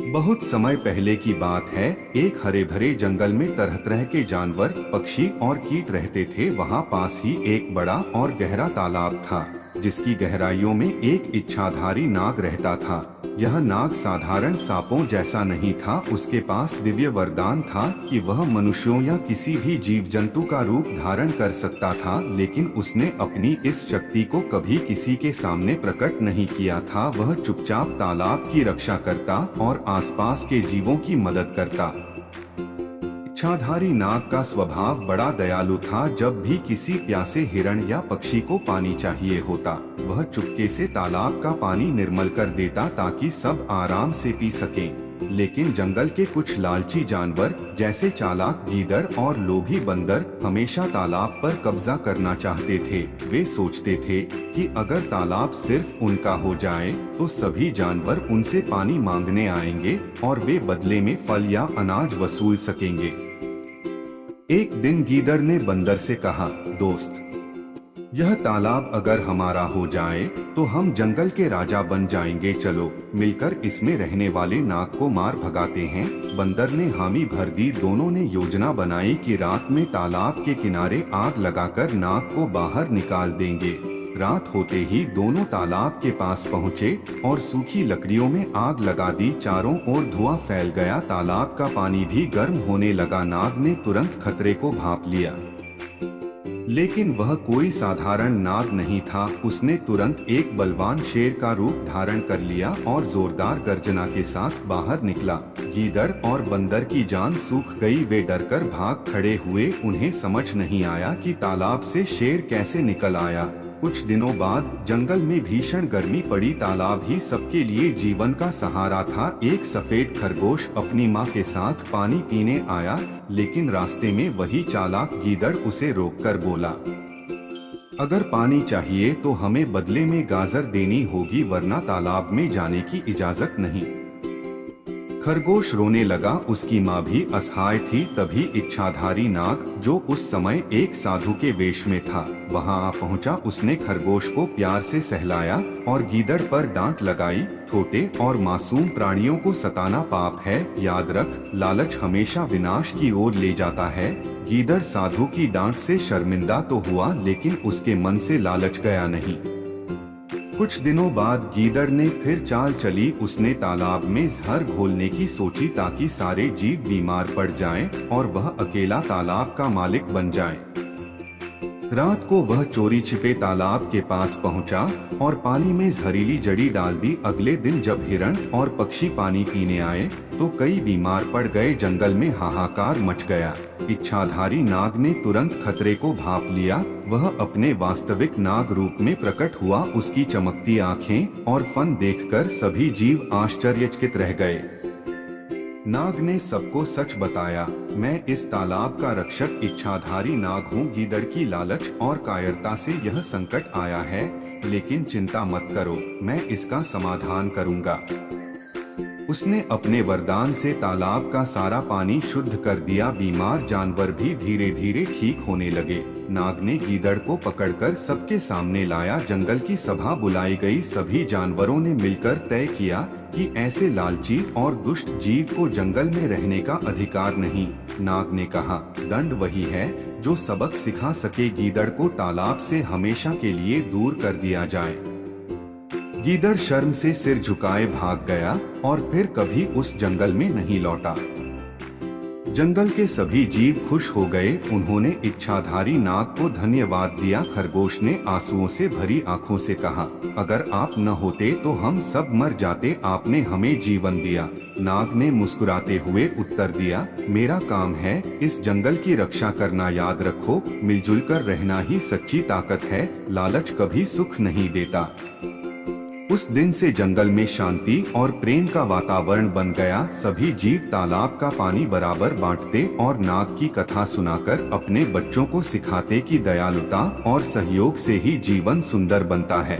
बहुत समय पहले की बात है। एक हरे भरे जंगल में तरह तरह के जानवर, पक्षी और कीट रहते थे। वहाँ पास ही एक बड़ा और गहरा तालाब था, जिसकी गहराइयों में एक इच्छाधारी नाग रहता था। यह नाग साधारण सांपों जैसा नहीं था। उसके पास दिव्य वरदान था कि वह मनुष्यों या किसी भी जीव जंतु का रूप धारण कर सकता था, लेकिन उसने अपनी इस शक्ति को कभी किसी के सामने प्रकट नहीं किया था। वह चुपचाप तालाब की रक्षा करता और आसपास के जीवों की मदद करता। इच्छाधारी नाग का स्वभाव बड़ा दयालु था। जब भी किसी प्यासे हिरण या पक्षी को पानी चाहिए होता, वह चुपके से तालाब का पानी निर्मल कर देता ताकि सब आराम से पी सकें। लेकिन जंगल के कुछ लालची जानवर, जैसे चालाक गीदड़ और लोभी बंदर, हमेशा तालाब पर कब्जा करना चाहते थे। वे सोचते थे कि अगर तालाब सिर्फ उनका हो जाए तो सभी जानवर उनसे पानी मांगने आएंगे और वे बदले में फल या अनाज वसूल सकेंगे। एक दिन गीदड़ ने बंदर से कहा, दोस्त, यह तालाब अगर हमारा हो जाए तो हम जंगल के राजा बन जाएंगे। चलो मिलकर इसमें रहने वाले नाग को मार भगाते हैं। बंदर ने हामी भर दी। दोनों ने योजना बनाई कि रात में तालाब के किनारे आग लगाकर नाग को बाहर निकाल देंगे। रात होते ही दोनों तालाब के पास पहुँचे और सूखी लकड़ियों में आग लगा दी। चारों ओर धुआं फैल गया। तालाब का पानी भी गर्म होने लगा। नाग ने तुरंत खतरे को भांप लिया, लेकिन वह कोई साधारण नाग नहीं था। उसने तुरंत एक बलवान शेर का रूप धारण कर लिया और जोरदार गर्जना के साथ बाहर निकला। गीदड़ और बंदर की जान सूख गई। वे डरकर भाग खड़े हुए। उन्हें समझ नहीं आया कि तालाब से शेर कैसे निकल आया। कुछ दिनों बाद जंगल में भीषण गर्मी पड़ी। तालाब ही सबके लिए जीवन का सहारा था। एक सफेद खरगोश अपनी माँ के साथ पानी पीने आया, लेकिन रास्ते में वही चालाक गीदड़ उसे रोककर बोला, अगर पानी चाहिए तो हमें बदले में गाजर देनी होगी, वरना तालाब में जाने की इजाजत नहीं। खरगोश रोने लगा। उसकी माँ भी असहाय थी। तभी इच्छाधारी नाग, जो उस समय एक साधु के वेश में था, वहां आ पहुंचा। उसने खरगोश को प्यार से सहलाया और गीदड़ पर डांट लगाई, छोटे और मासूम प्राणियों को सताना पाप है। याद रख, लालच हमेशा विनाश की ओर ले जाता है। गीदड़ साधु की डांट से शर्मिंदा तो हुआ, लेकिन उसके मन से लालच गया नहीं। कुछ दिनों बाद गीदड़ ने फिर चाल चली। उसने तालाब में जहर घोलने की सोची ताकि सारे जीव बीमार पड़ जाएं और वह अकेला तालाब का मालिक बन जाए। रात को वह चोरी छिपे तालाब के पास पहुंचा और पानी में जहरीली जड़ी डाल दी। अगले दिन जब हिरण और पक्षी पानी पीने आए तो कई बीमार पड़ गए। जंगल में हाहाकार मच गया। इच्छाधारी नाग ने तुरंत खतरे को भांप लिया। वह अपने वास्तविक नाग रूप में प्रकट हुआ। उसकी चमकती आंखें और फन देखकर सभी जीव आश्चर्यचकित रह गए। नाग ने सबको सच बताया, मैं इस तालाब का रक्षक इच्छाधारी नाग हूँ। गीदड़ की लालच और कायरता से यह संकट आया है, लेकिन चिंता मत करो, मैं इसका समाधान करूँगा। उसने अपने वरदान से तालाब का सारा पानी शुद्ध कर दिया। बीमार जानवर भी धीरे धीरे ठीक होने लगे। नाग ने गीदड़ को पकड़कर सबके सामने लाया। जंगल की सभा बुलाई गई। सभी जानवरों ने मिलकर तय किया कि ऐसे लालची और दुष्ट जीव को जंगल में रहने का अधिकार नहीं। नाग ने कहा, दंड वही है जो सबक सिखा सके। गीदड़ को तालाब से हमेशा के लिए दूर कर दिया जाए। गीदड़ शर्म से सिर झुकाए भाग गया और फिर कभी उस जंगल में नहीं लौटा। जंगल के सभी जीव खुश हो गए। उन्होंने इच्छाधारी नाग को धन्यवाद दिया। खरगोश ने आंसुओं से भरी आंखों से कहा, अगर आप न होते तो हम सब मर जाते। आपने हमें जीवन दिया। नाग ने मुस्कुराते हुए उत्तर दिया, मेरा काम है इस जंगल की रक्षा करना। याद रखो, मिलजुल कर रहना ही सच्ची ताकत है। लालच कभी सुख नहीं देता। उस दिन से जंगल में शांति और प्रेम का वातावरण बन गया। सभी जीव तालाब का पानी बराबर बांटते और नाग की कथा सुनाकर अपने बच्चों को सिखाते कि दयालुता और सहयोग से ही जीवन सुंदर बनता है।